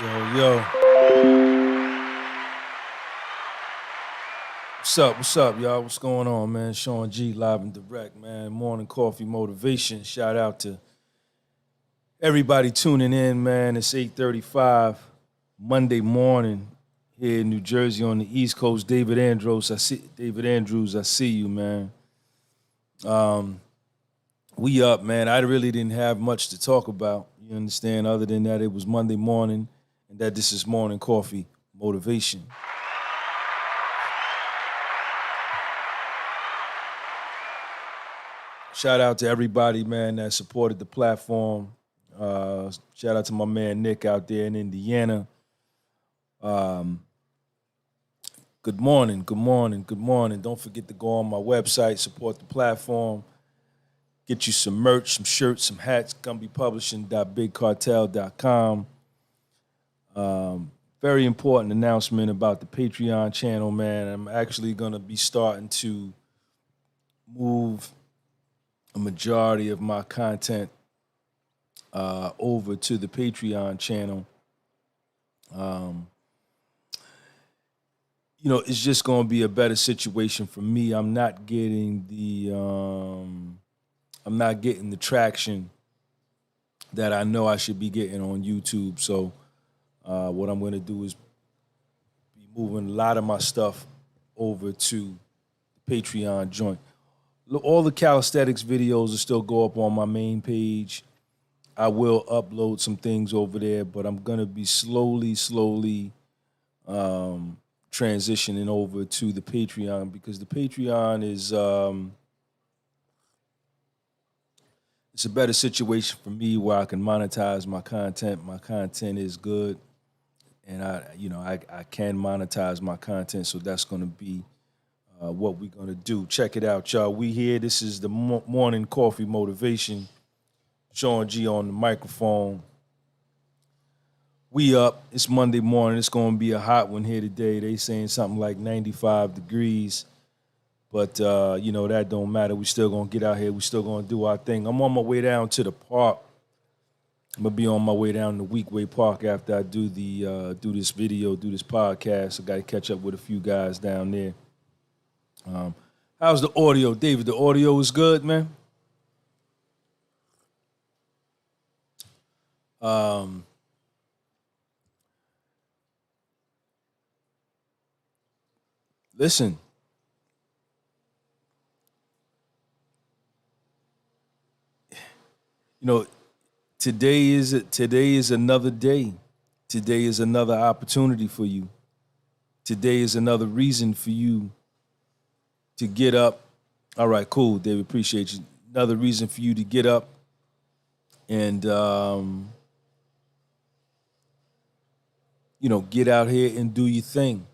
Yo. What's up, y'all? What's going on, man? Sean G, live and direct, man. Morning coffee motivation. Shout out to everybody tuning in, man. It's 8:35 Monday morning here in New Jersey on the East Coast. David Andrews, I see you, man. We up, man. I really didn't have much to talk about, you understand, other than that it was Monday morning and that this is morning coffee motivation. Shout out to everybody, man, that supported the platform. Shout out to my man Nick out there in Indiana. Good morning. Don't forget to go on my website, support the platform. Get you some merch, some shirts, some hats, gunbypublishing.bigcartel.com. Very important announcement about the Patreon channel, man. I'm actually going to be starting to move a majority of my content over to the Patreon channel. It's just going to be a better situation for me. I'm not getting the traction that I know I should be getting on YouTube. So what I'm going to do is be moving a lot of my stuff over to the Patreon joint. All the calisthenics videos will still go up on my main page. I will upload some things over there, but I'm going to be slowly transitioning over to the Patreon because the Patreon is it's a better situation for me where I can monetize my content. My content is good, and I can monetize my content, so that's going to be what we're going to do. Check it out, y'all. We here. This is the morning coffee motivation. Sean G on the microphone. We up. It's Monday morning. It's going to be a hot one here today. They saying something like 95 degrees. But, that don't matter. We still going to get out here. We still going to do our thing. I'm on my way down to the park. I'm going to be on my way down to Weekway Park after I do this podcast. I got to catch up with a few guys down there. How's the audio, David? The audio is good, man. Listen. Today is another day. Today is another opportunity for you. Today is another reason for you to get up. All right, cool, David. Appreciate you. Another reason for you to get up and, get out here and do your thing.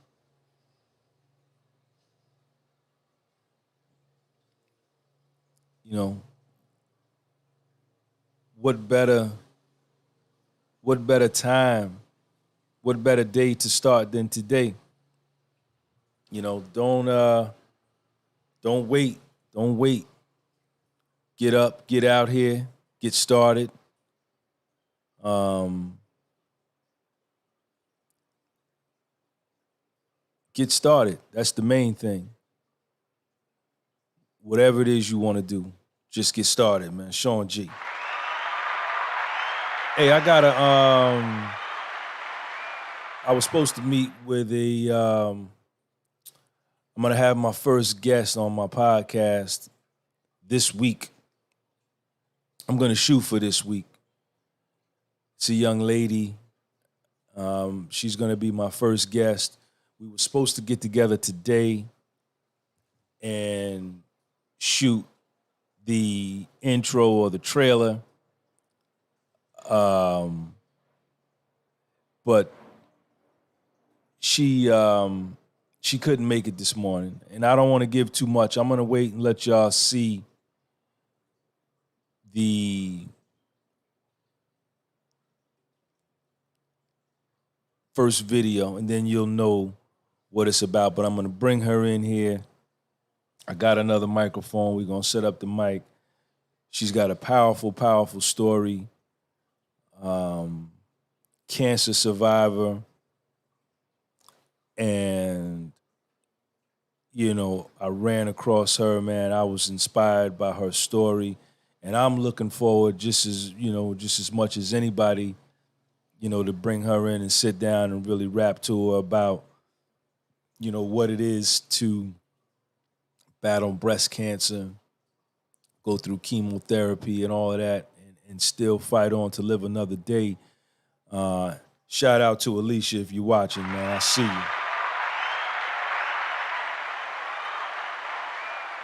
What better time, what better day to start than today? Don't wait. Get up, get out here, get started. Get started. That's the main thing. Whatever it is you want to do, just get started, man. Sean G. Hey, I was supposed to meet with I'm going to have my first guest on my podcast this week. I'm going to shoot for this week. It's a young lady. She's going to be my first guest. We were supposed to get together today and shoot the intro or the trailer. But she couldn't make it this morning, and I don't want to give too much. I'm going to wait and let y'all see the first video, and then you'll know what it's about. But I'm going to bring her in here. I got another microphone. We're going to set up the mic. She's got a powerful, powerful story. cancer survivor, and I ran across her, man. I was inspired by her story, and I'm looking forward just as much as anybody, to bring her in and sit down and really rap to her about, what it is to battle breast cancer, go through chemotherapy and all of that, and still fight on to live another day. Shout out to Alicia if you're watching, man. I see you.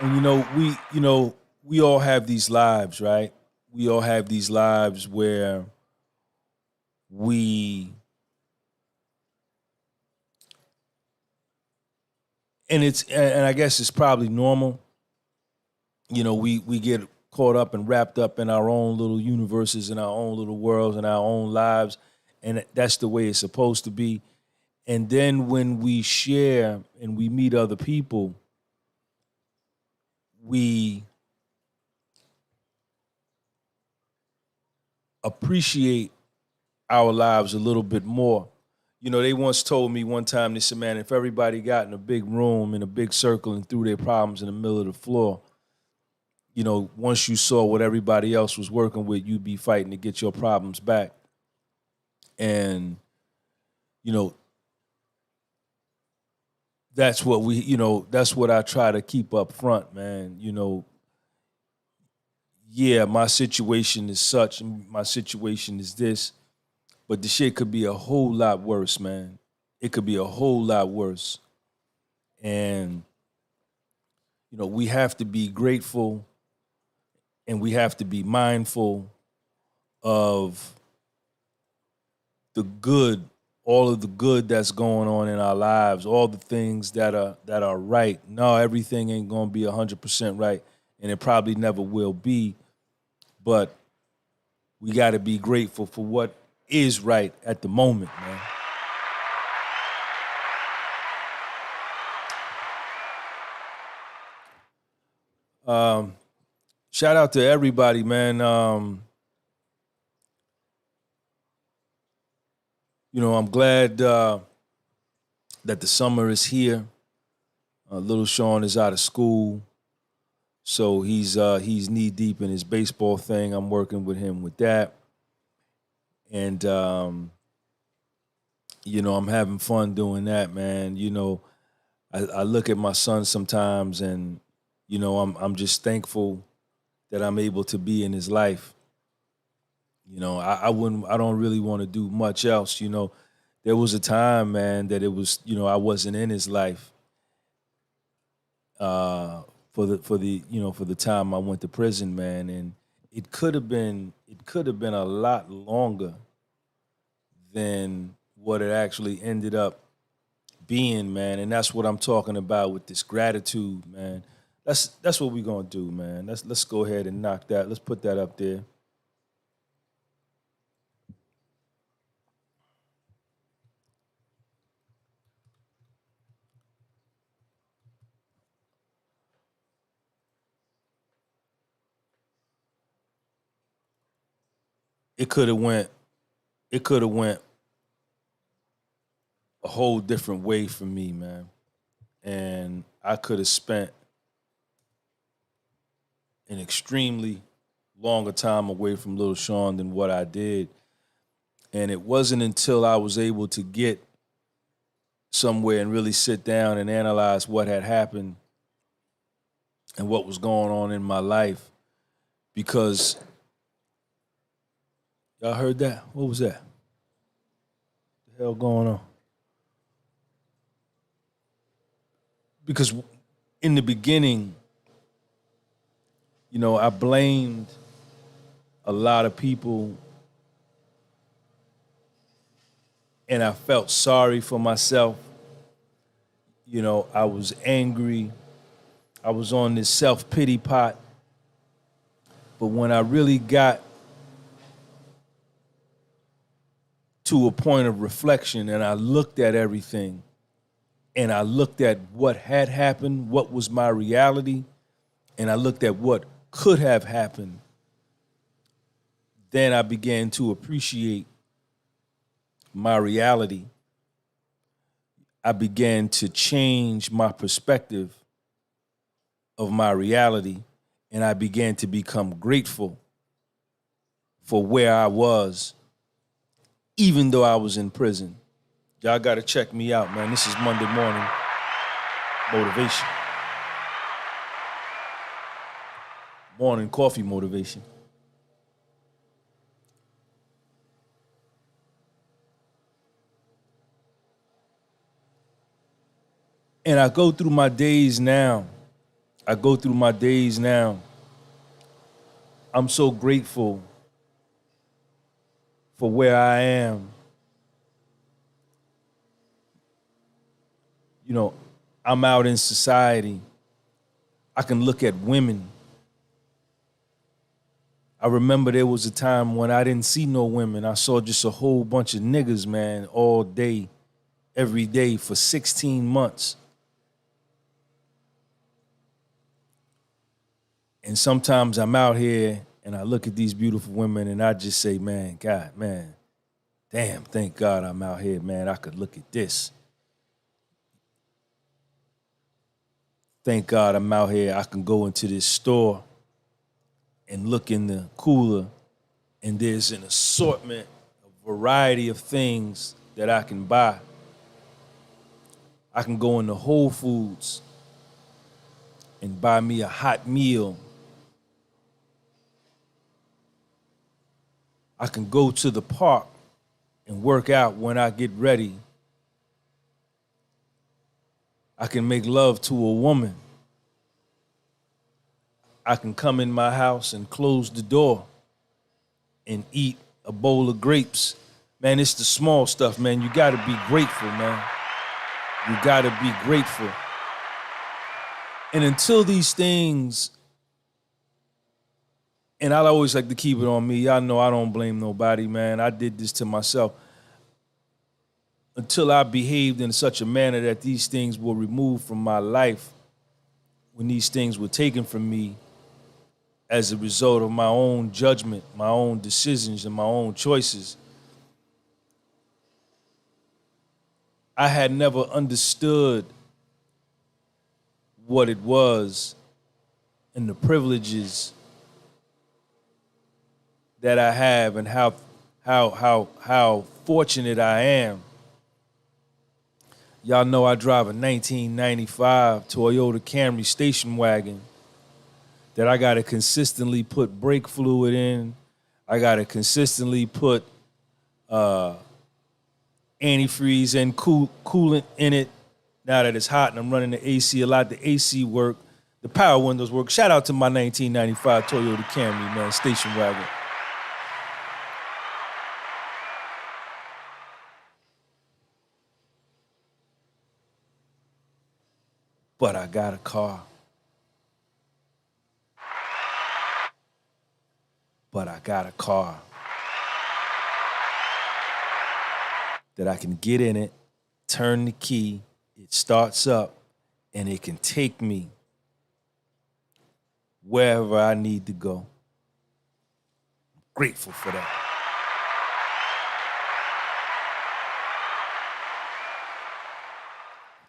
And we all have these lives, right? We all have these lives where and I guess it's probably normal. We get caught up and wrapped up in our own little universes, in our own little worlds, in our own lives, and that's the way it's supposed to be. And then when we share and we meet other people, we appreciate our lives a little bit more. They once told me one time, they said, man, if everybody got in a big room, in a big circle, and threw their problems in the middle of the floor, once you saw what everybody else was working with, you'd be fighting to get your problems back. And, that's what that's what I try to keep up front, man. Yeah, my situation is such, and my situation is this, but the shit could be a whole lot worse, man. It could be a whole lot worse. And, we have to be grateful, and we have to be mindful of the good, all of the good that's going on in our lives, all the things that are right. No, everything ain't gonna be 100% right, and it probably never will be. But we got to be grateful for what is right at the moment, man. Shout out to everybody, man. I'm glad that the summer is here. Little Sean is out of school, so he's knee deep in his baseball thing. I'm working with him with that, and I'm having fun doing that, man. I look at my son sometimes, and I'm just thankful that I'm able to be in his life. I don't really want to do much else. There was a time, man, that it was, I wasn't in his life. For the time I went to prison, man, and it could have been a lot longer than what it actually ended up being, man. And that's what I'm talking about with this gratitude, man. That's what we're gonna do, man. Let's go ahead and knock that. Let's put that up there. It could have went a whole different way for me, man. And I could have spent an extremely longer time away from Little Sean than what I did. And it wasn't until I was able to get somewhere and really sit down and analyze what had happened and what was going on in my life. Because, y'all heard that? What was that? What the hell going on? Because in the beginning, I blamed a lot of people, and I felt sorry for myself. I was angry. I was on this self-pity pot. But when I really got to a point of reflection and I looked at everything, and I looked at what had happened, what was my reality, and I looked at what could have happened, then I began to appreciate my reality, I began to change my perspective of my reality, and I began to become grateful for where I was, even though I was in prison. Y'all got to check me out, man. This is Monday Morning Motivation. Morning coffee motivation. And I go through my days now. I'm so grateful for where I am. You know, I'm out in society. I can look at women. I remember there was a time when I didn't see no women. I saw just a whole bunch of niggas, man, all day, every day for 16 months. And sometimes I'm out here and I look at these beautiful women and I just say, man, God, man, damn, thank God I'm out here, man. I could look at this. Thank God I'm out here. I can go into this store and look in the cooler and there's an assortment, a variety of things that I can buy. I can go into Whole Foods and buy me a hot meal. I can go to the park and work out when I get ready. I can make love to a woman. I can come in my house and close the door and eat a bowl of grapes. Man, it's the small stuff, man. You gotta be grateful, man. You gotta be grateful. And until these things, and I always like to keep it on me. Y'all know I don't blame nobody, man. I did this to myself. Until I behaved in such a manner that these things were removed from my life, when these things were taken from me as a result of my own judgment, my own decisions, and my own choices, I had never understood what it was and the privileges that I have and how fortunate I am. Y'all know I drive a 1995 Toyota Camry station wagon that I gotta consistently put brake fluid in. I gotta consistently put antifreeze and coolant in it. Now that it's hot and I'm running the AC a lot, the AC work, the power windows work. Shout out to my 1995 Toyota Camry, man, station wagon. But I got a car. But I got a car that I can get in it, turn the key, it starts up, and it can take me wherever I need to go. I'm grateful for that.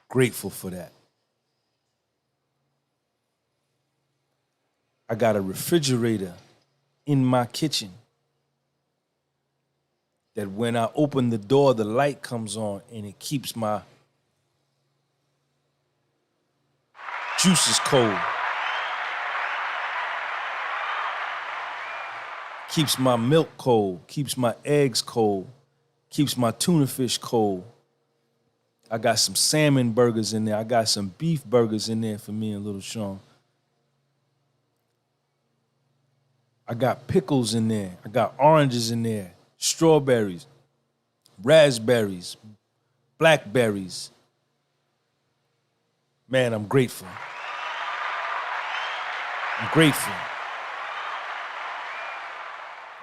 Grateful for that. I got a refrigerator in my kitchen that when I open the door, the light comes on and it keeps my juices cold. Keeps my milk cold, keeps my eggs cold, keeps my tuna fish cold. I got some salmon burgers in there. I got some beef burgers in there for me and Little Sean. I got pickles in there. I got oranges in there, strawberries, raspberries, blackberries. Man, I'm grateful. I'm grateful.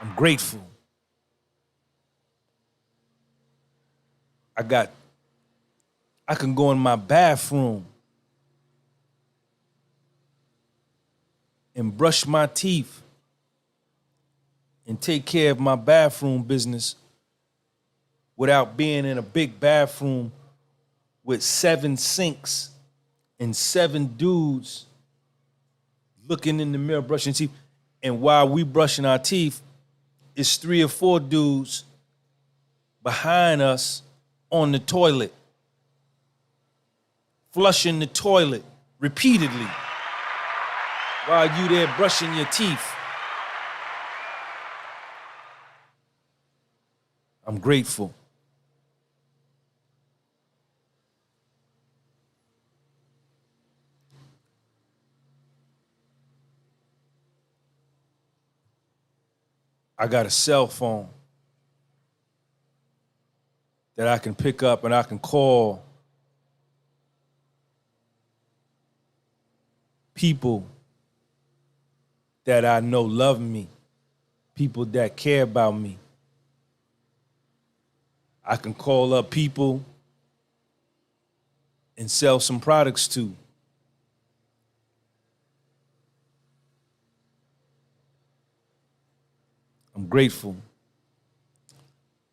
I'm grateful. I can go in my bathroom and brush my teeth and take care of my bathroom business without being in a big bathroom with 7 sinks and 7 dudes looking in the mirror brushing teeth. And while we brushing our teeth, it's 3 or 4 dudes behind us on the toilet, flushing the toilet repeatedly while you there brushing your teeth. I'm grateful. I got a cell phone that I can pick up and I can call people that I know love me, people that care about me. I can call up people and sell some products to. I'm grateful.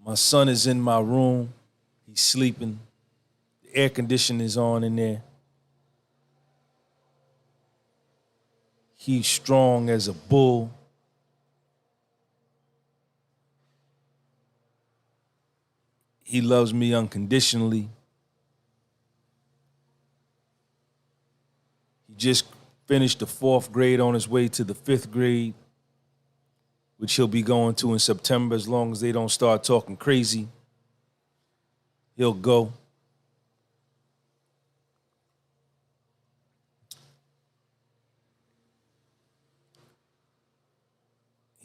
My son is in my room. He's sleeping. The air conditioning is on in there. He's strong as a bull. He loves me unconditionally. He just finished the 4th grade on his way to the 5th grade, which he'll be going to in September as long as they don't start talking crazy. He'll go.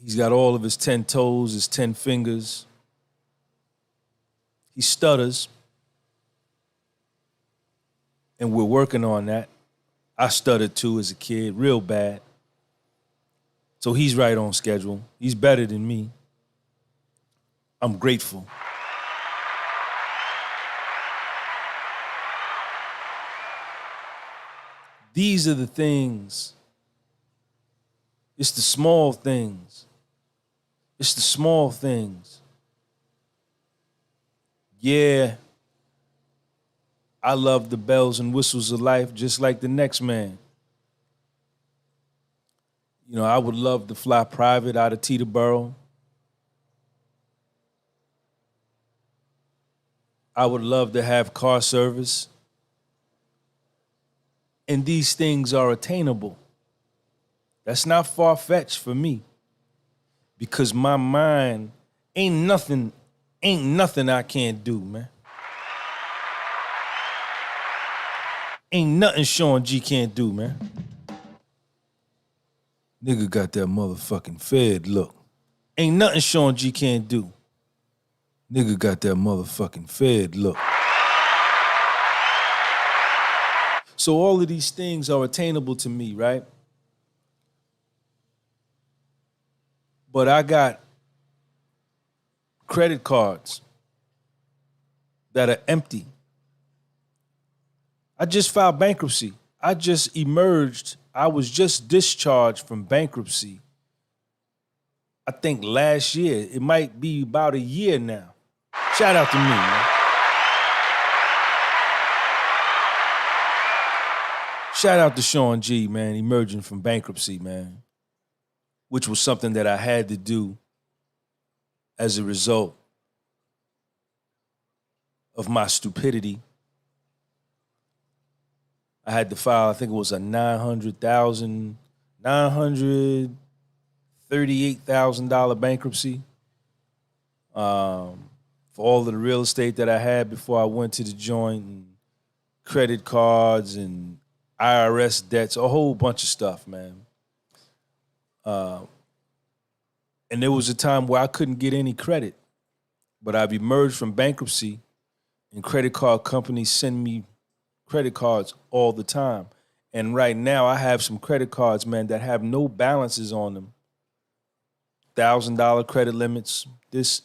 He's got all of his 10 toes, his 10 fingers. He stutters. And we're working on that. I stuttered too as a kid, real bad. So he's right on schedule. He's better than me. I'm grateful. These are the things. It's the small things. It's the small things. Yeah, I love the bells and whistles of life just like the next man. You know, I would love to fly private out of Teterboro. I would love to have car service. And these things are attainable. That's not far-fetched for me. Because my mind ain't nothing I can't do, man. Ain't nothing Sean G can't do, man. Nigga got that motherfucking Fed look. Ain't nothing Sean G can't do. Nigga got that motherfucking Fed look. So all of these things are attainable to me, right? But I got credit cards that are empty. I just filed bankruptcy. I just emerged. I was just discharged from bankruptcy. I think last year. It might be about a year now. Shout out to me, man. Shout out to Sean G, man, emerging from bankruptcy, man, which was something that I had to do as a result of my stupidity. I had to file, I think it was a $938,000 bankruptcy for all of the real estate that I had before I went to the joint, and credit cards and IRS debts, a whole bunch of stuff, man. And there was a time where I couldn't get any credit, but I've emerged from bankruptcy, and credit card companies send me credit cards all the time. And right now I have some credit cards, man, that have no balances on them. $1,000 credit limits, this.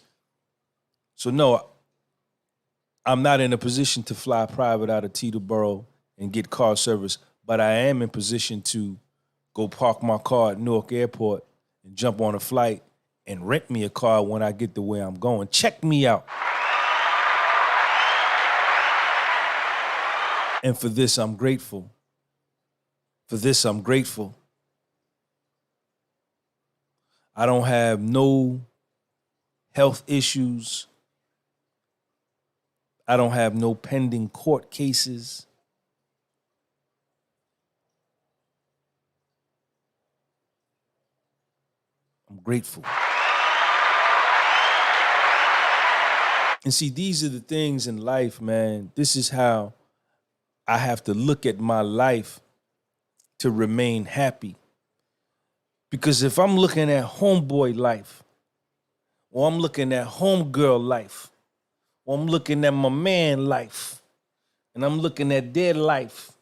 So no, I'm not in a position to fly private out of Teterboro and get car service, but I am in position to go park my car at Newark Airport and jump on a flight and rent me a car when I get to where I'm going. Check me out. And for this, I'm grateful. For this, I'm grateful. I don't have no health issues. I don't have no pending court cases. I'm grateful. And see, these are the things in life, man. This is how I have to look at my life to remain happy. Because if I'm looking at homeboy life, or I'm looking at homegirl life, or I'm looking at my man life, and I'm looking at their life,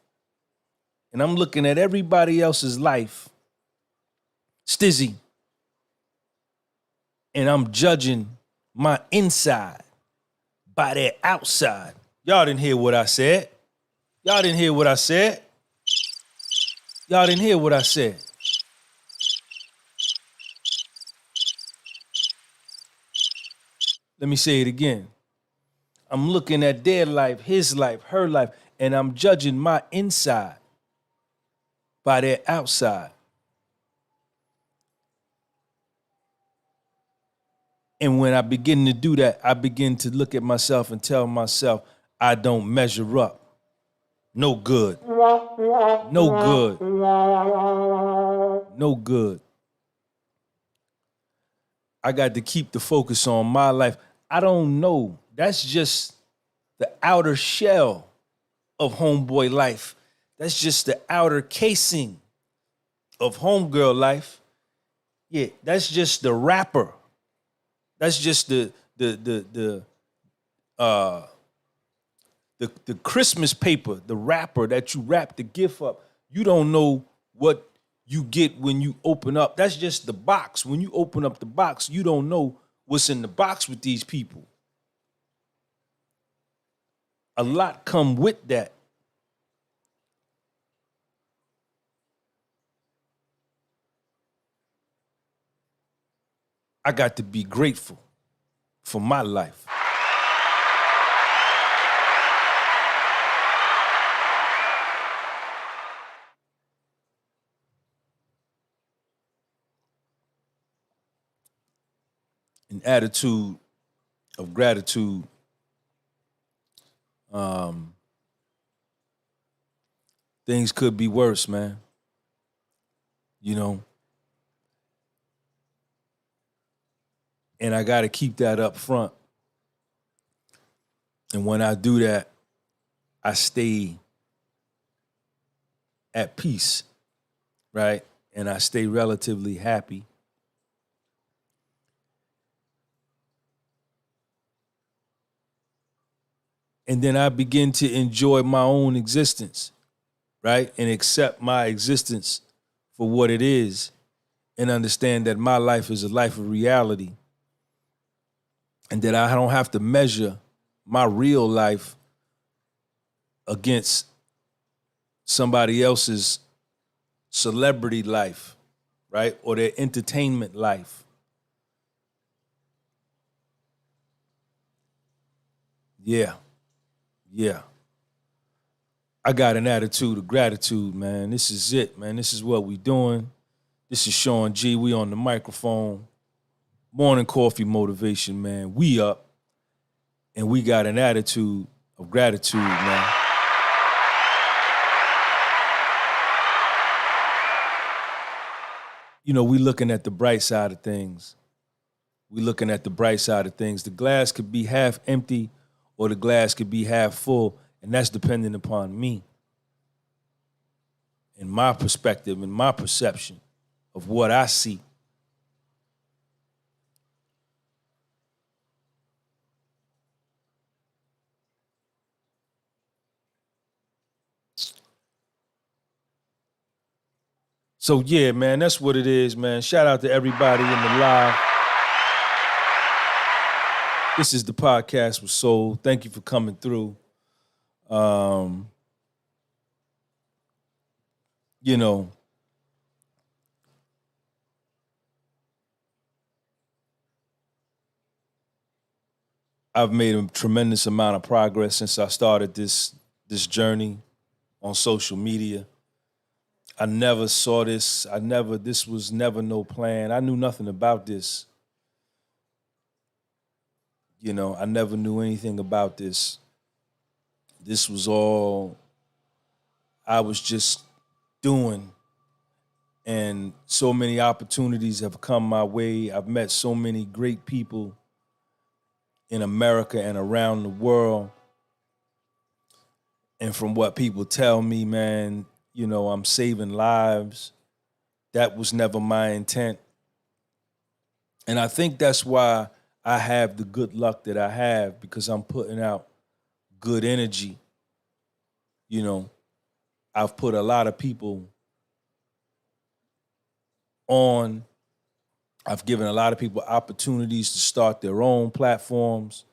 and I'm looking at everybody else's life, stizzy, and I'm judging my inside by their outside. Y'all didn't hear what I said. Y'all didn't hear what I said. Y'all didn't hear what I said. Let me say it again. I'm looking at their life, his life, her life, and I'm judging my inside by their outside. And when I begin to do that, I begin to look at myself and tell myself, I don't measure up. No good. No good. No good. I got to keep the focus on my life. I don't know. That's just the outer shell of homeboy life. That's just the outer casing of homegirl life. Yeah, that's just the wrapper. That's just the Christmas paper, the wrapper that you wrap the gift up. You don't know what you get when you open up. That's just the box. When you open up the box, you don't know what's in the box with these people. A lot come with that. I got to be grateful for my life. An attitude of gratitude things could be worse, man. You know? And I got to keep that up front. And when I do that, I stay at peace, right? And I stay relatively happy. And then I begin to enjoy my own existence, right? And accept my existence for what it is and understand that my life is a life of reality and that I don't have to measure my real life against somebody else's celebrity life, right? Or their entertainment life. Yeah. I got an attitude of gratitude, man. This is it, man. This is what we doing. This is Sean G. We on the microphone. Morning coffee motivation, man. We up. And we got an attitude of gratitude, man. You know, we looking at the bright side of things. We looking at the bright side of things. The glass could be half empty or the glass could be half full, and that's dependent upon me and my perspective and my perception of what I see. So yeah, man, that's what it is, man. Shout out to everybody in the live. This is the podcast with Soul. Thank you for coming through. You know, I've made a tremendous amount of progress since I started this journey on social media. I never saw this. This was never no plan. I knew nothing about this. You know, I never knew anything about this. This was all I was just doing. And so many opportunities have come my way. I've met so many great people in America and around the world. And from what people tell me, man, you know, I'm saving lives. That was never my intent. And I think that's why I have the good luck that I have, because I'm putting out good energy. You know, I've put a lot of people on. I've given a lot of people opportunities to start their own platforms.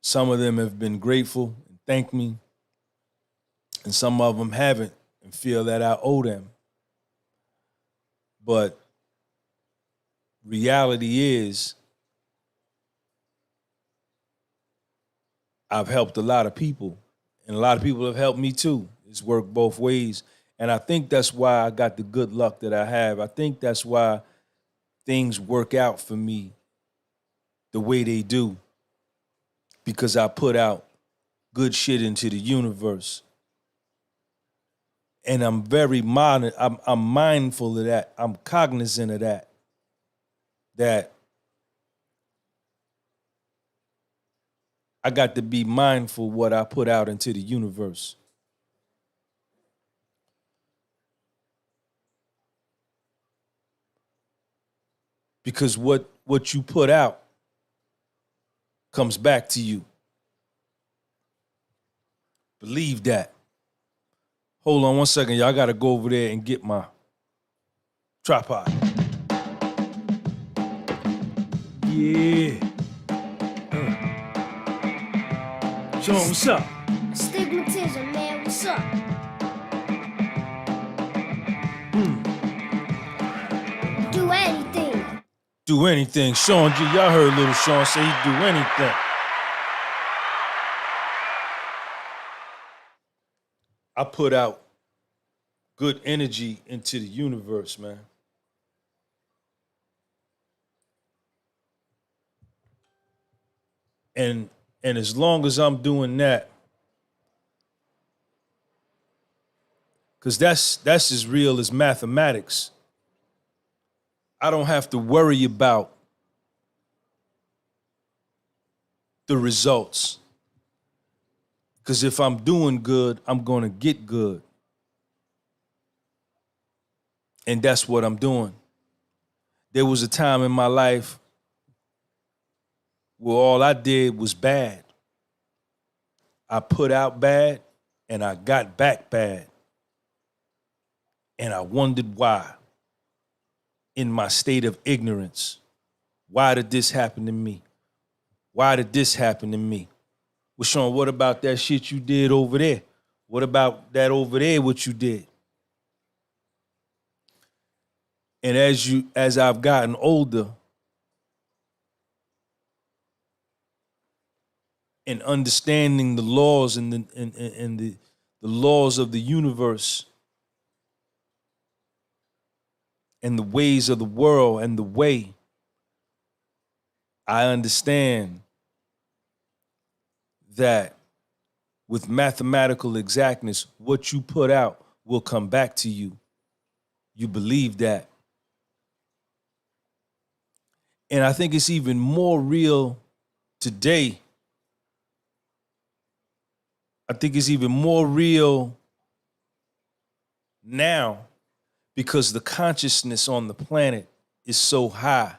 Some of them have been grateful and thanked me, and some of them haven't and feel that I owe them. But reality is, I've helped a lot of people, and a lot of people have helped me too. It's worked both ways. And I think that's why I got the good luck that I have. I think that's why things work out for me the way they do, because I put out good shit into the universe. And I'm very I'm mindful of that. I'm cognizant of that. That I got to be mindful what I put out into the universe. Because what you put out comes back to you. Believe that. Hold on one second, y'all. I gotta go over there and get my tripod. Yeah. Sean, what's up? Stigmatism, man, what's up? Do anything. Do anything. Sean G, y'all heard little Sean say he'd do anything. I put out good energy into the universe, man. And as long as I'm doing that, because that's as real as mathematics, I don't have to worry about the results. Because if I'm doing good, I'm going to get good. And that's what I'm doing. There was a time in my life where all I did was bad. I put out bad and I got back bad. And I wondered why. In my state of ignorance. Why did this happen to me? Why did this happen to me? Well, Sean, what about that shit you did over there? What about that over there, what you did? And as I've gotten older and understanding the laws and the laws of the universe and the ways of the world and the way, I understand that with mathematical exactness, what you put out will come back to you. You believe that. And I think it's even more real today. I think it's even more real now because the consciousness on the planet is so high.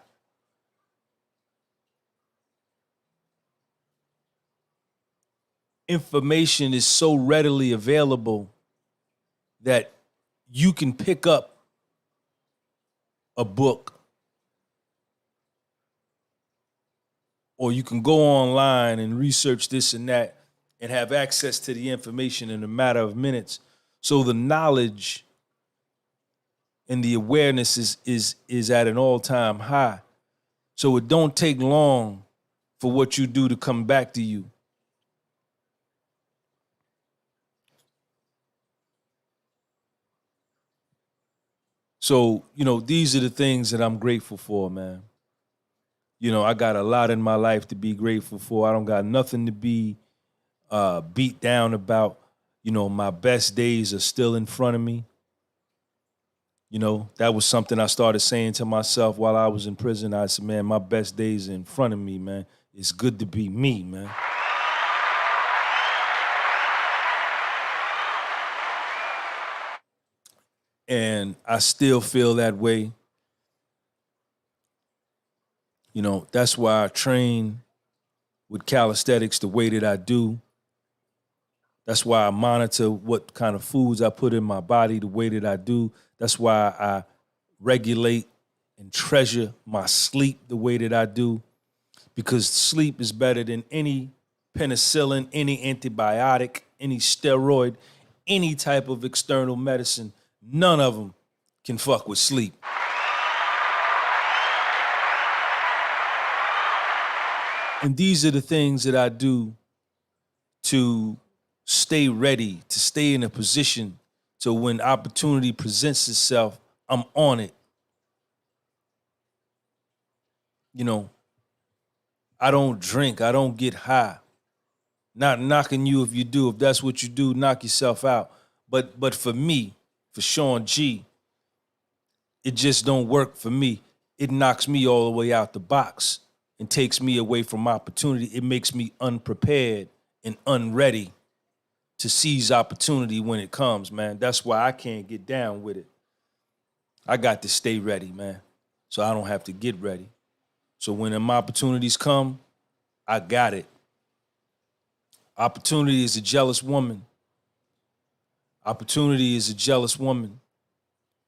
Information is so readily available that you can pick up a book or you can go online and research this and that and have access to the information in a matter of minutes. So the knowledge and the awareness is at an all-time high. So it don't take long for what you do to come back to you. So, these are the things that I'm grateful for, man. I got a lot in my life to be grateful for. I don't got nothing to be beat down about. My best days are still in front of me. That was something I started saying to myself while I was in prison. I said, man, my best days are in front of me, man. It's good to be me, man. And I still feel that way. That's why I train with calisthenics the way that I do. That's why I monitor what kind of foods I put in my body the way that I do. That's why I regulate and treasure my sleep the way that I do, because sleep is better than any penicillin, any antibiotic, any steroid, any type of external medicine. None of them can fuck with sleep. And these are the things that I do to stay ready, to stay in a position to when opportunity presents itself, I'm on it. I don't drink, I don't get high. Not knocking you if you do. If that's what you do, knock yourself out. But for me, for Sean G, it just don't work for me. It knocks me all the way out the box and takes me away from opportunity. It makes me unprepared and unready to seize opportunity when it comes, man. That's why I can't get down with it. I got to stay ready, man, so I don't have to get ready. So when them opportunities come, I got it. Opportunity is a jealous woman. Opportunity is a jealous woman.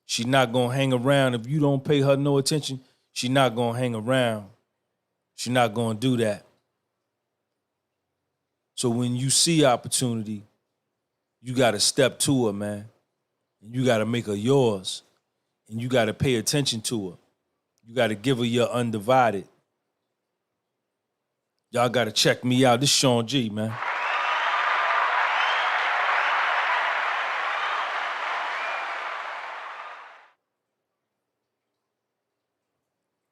She's not gonna hang around if you don't pay her no attention. She's not gonna hang around. She's not gonna do that. So when you see opportunity, you gotta step to her, man. And you gotta make her yours. And you gotta pay attention to her. You gotta give her your undivided. Y'all gotta check me out. This is Sean G, man.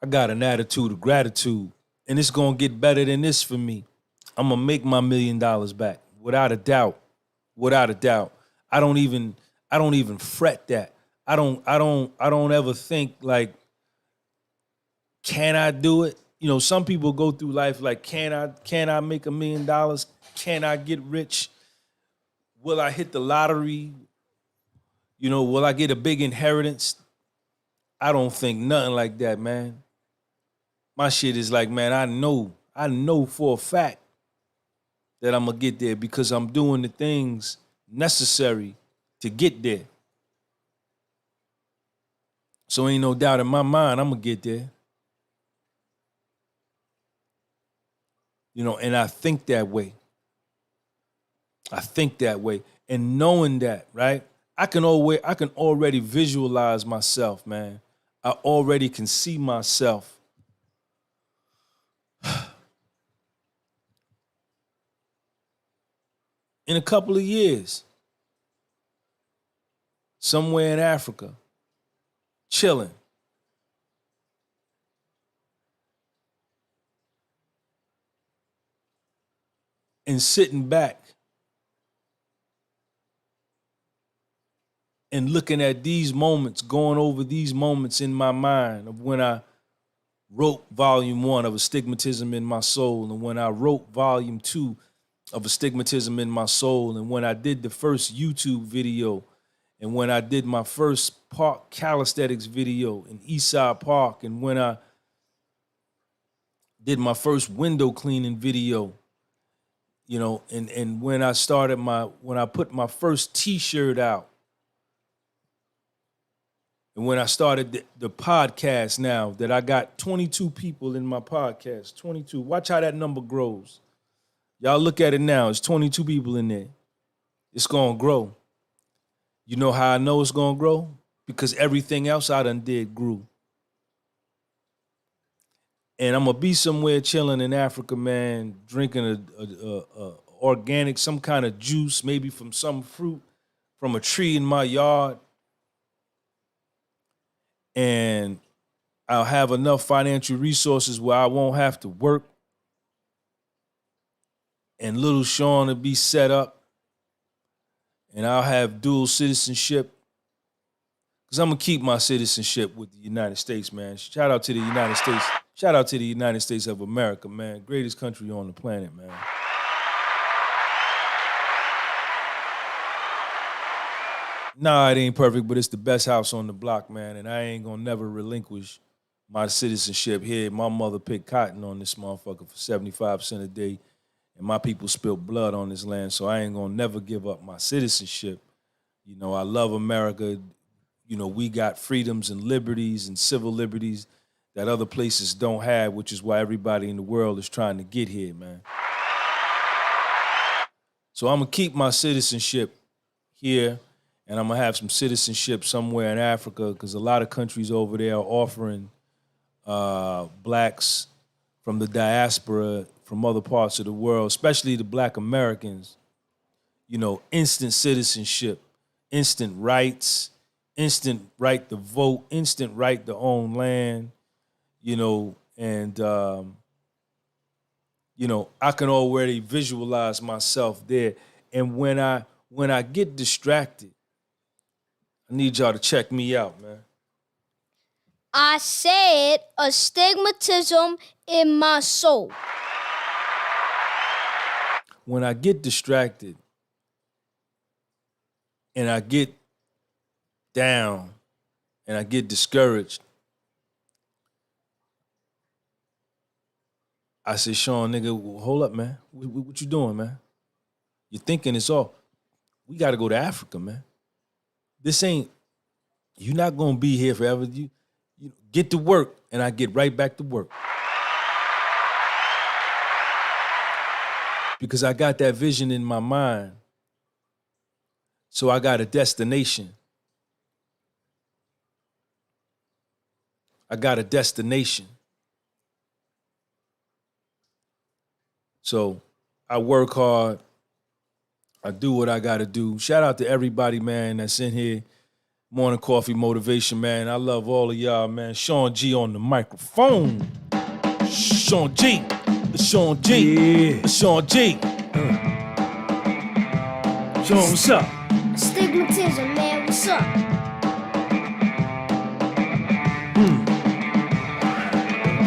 I got an attitude of gratitude, and it's gonna get better than this for me. I'm gonna make my $1 million back, without a doubt. Without a doubt. I don't even fret that. I don't ever think like, can I do it? Some people go through life like, can I make $1 million? Can I get rich? Will I hit the lottery? Will I get a big inheritance? I don't think nothing like that, man. My shit is like, man, I know for a fact that I'm gonna get there because I'm doing the things necessary to get there. So ain't no doubt in my mind I'm gonna get there. And I think that way. And knowing that, right? I can already visualize myself, man. I already can see myself in a couple of years, somewhere in Africa, chilling. And sitting back and looking at these moments, going over these moments in my mind of when I wrote volume 1 of Astigmatism in My Soul, and when I wrote volume 2 of Astigmatism in My Soul, and when I did the first YouTube video, and when I did my first park calisthenics video in Eastside Park, and when I did my first window cleaning video, and when I put my first t-shirt out, and when I started the podcast now, that I got 22 people in my podcast, 22. Watch how that number grows. Y'all look at it now, it's 22 people in there. It's gonna grow. You know how I know it's gonna grow? Because everything else I done did grew. And I'm gonna be somewhere chilling in Africa, man, drinking a organic, some kind of juice, maybe from some fruit, from a tree in my yard. and I'll have enough financial resources where I won't have to work, and little Sean will be set up, and I'll have dual citizenship, because I'm going to keep my citizenship with the United States, man. Shout out to the United States. Shout out to the United States of America, man. Greatest country on the planet, man. Nah, it ain't perfect, but it's the best house on the block, man, and I ain't gonna never relinquish my citizenship here. My mother picked cotton on this motherfucker for 75 cents a day, and my people spilled blood on this land, so I ain't gonna never give up my citizenship. You know, I love America. You know, we got freedoms and liberties and civil liberties that other places don't have, which is why everybody in the world is trying to get here, man. So I'm gonna keep my citizenship here, and I'm gonna have some citizenship somewhere in Africa, because a lot of countries over there are offering blacks from the diaspora from other parts of the world, especially the black Americans, you know, instant citizenship, instant rights, instant right to vote, instant right to own land, you know, and, you know, I can already visualize myself there. And when I get distracted, I need y'all to check me out, man. I said astigmatism in my soul. When I get distracted and I get down and I get discouraged, I say, Sean, nigga, hold up, man. What you doing, man? You're thinking it's all. We got to go to Africa, man. This ain't, you're not going to be here forever. You get to work, and I get right back to work. Because I got that vision in my mind. So I got a destination. I got a destination. So I work hard. I do what I got to do. Shout out to everybody, man, that's in here. Morning Coffee Motivation, man. I love all of y'all, man. Sean G on the microphone. Sean G. Sean G. Yeah. Sean G. Sean, what's up? Astigmatism, man, what's up?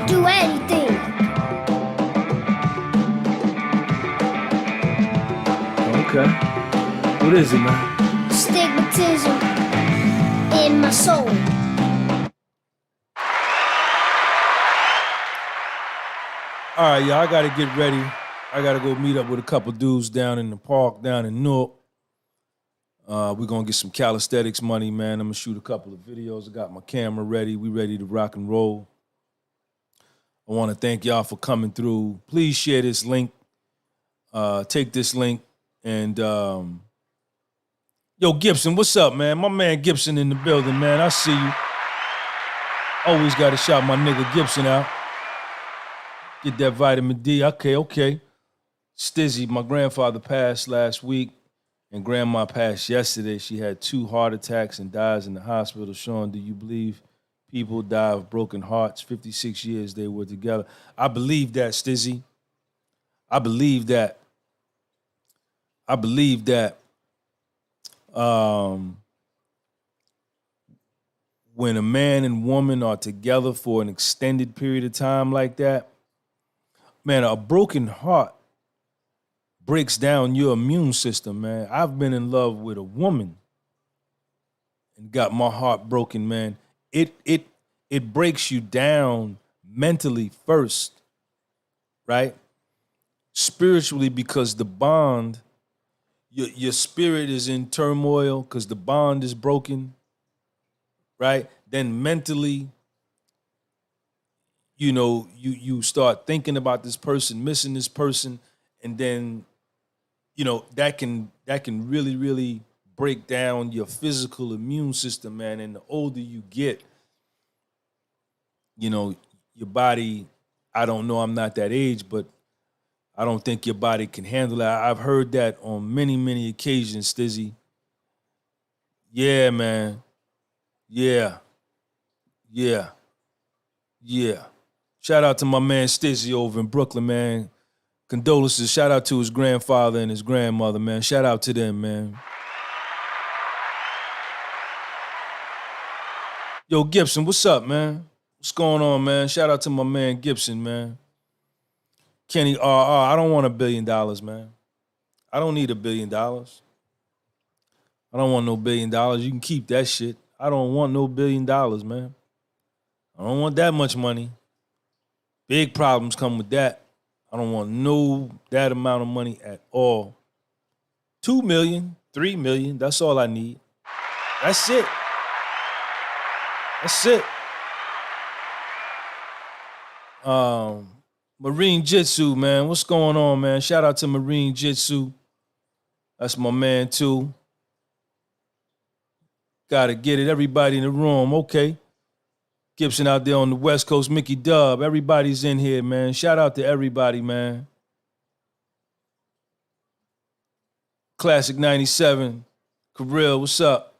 Do anything. Okay. What is it, man? Astigmatism in my soul. All right, y'all, I got to get ready. I got to go meet up with a couple dudes down in the park down in Newark. We're going to get some calisthenics money, man. I'm going to shoot a couple of videos. I got my camera ready. We ready to rock and roll. I want to thank y'all for coming through. Please share this link. Take this link. And, yo, Gibson, what's up, man? My man Gibson in the building, man. I see you. Always got to shout my nigga Gibson out. Get that vitamin D. Okay. Stizzy, my grandfather passed last week, and grandma passed yesterday. She had 2 heart attacks and dies in the hospital. Sean, do you believe people die of broken hearts? 56 years they were together. I believe that, Stizzy. I believe that. When a man and woman are together for an extended period of time like that, man, a broken heart breaks down your immune system, man. I've been in love with a woman and got my heart broken, man. It breaks you down mentally first, right? Spiritually, because the bond, your spirit is in turmoil because the bond is broken, right? Then mentally, you know, you start thinking about this person, missing this person, and then, you know, that can really, really break down your physical immune system, man. And the older you get, you know, your body, I don't know, I'm not that age, but I don't think your body can handle it. I've heard that on many, many occasions, Stizzy. Yeah, man. Yeah. Yeah. Shout out to my man Stacey over in Brooklyn, man. Condolences. Shout out to his grandfather and his grandmother, man. Shout out to them, man. Yo, Gibson, what's up, man? What's going on, man? Shout out to my man Gibson, man. Kenny RR, I don't want $1 billion, man. I don't need $1 billion. I don't want no $1 billion. You can keep that shit. I don't want no $1 billion, man. I don't want that much money. Big problems come with that. I don't want that amount of money at all. 2 million, 3 million, that's all I need. That's it. Marine Jitsu, man. What's going on, man? Shout out to Marine Jitsu. That's my man, too. Gotta get it. Everybody in the room. Okay. Gibson out there on the West Coast. Mickey Dub. Everybody's in here, man. Shout out to everybody, man. Classic 97. Kirill, what's up?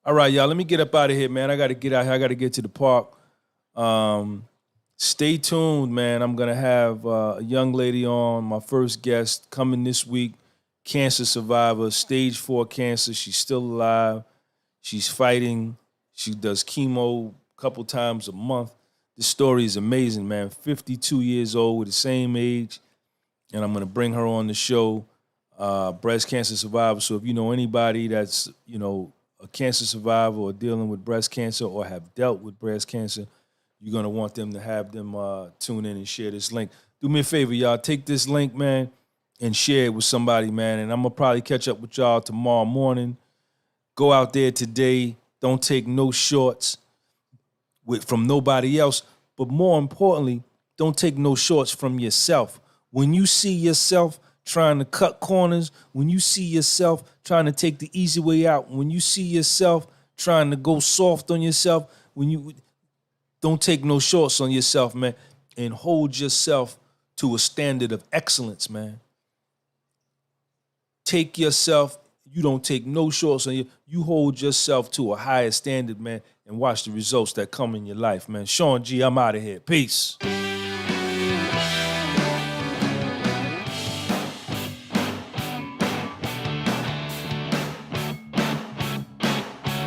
All right, y'all. Let me get up out of here, man. I got to get out here. I got to get to the park. Stay tuned, man. I'm going to have a young lady on, my first guest, coming this week. Cancer survivor, stage 4 cancer. She's still alive. She's fighting. She does chemo a couple times a month. This story is amazing, man. 52 years old, with the same age. And I'm going to bring her on the show, breast cancer survivor. So if you know anybody that's, a cancer survivor or dealing with breast cancer or have dealt with breast cancer, you're going to want them to have them tune in and share this link. Do me a favor, y'all. Take this link, man, and share it with somebody, man. And I'm going to probably catch up with y'all tomorrow morning. Go out there today. Don't take no shorts from nobody else. But more importantly, don't take no shorts from yourself. When you see yourself trying to cut corners, when you see yourself trying to take the easy way out, when you see yourself trying to go soft on yourself, don't take no shorts on yourself, man, and hold yourself to a standard of excellence, man. Take yourself, you don't take no shorts on you. You hold yourself to a higher standard, man, and watch the results that come in your life, man. Sean G, I'm out of here. Peace.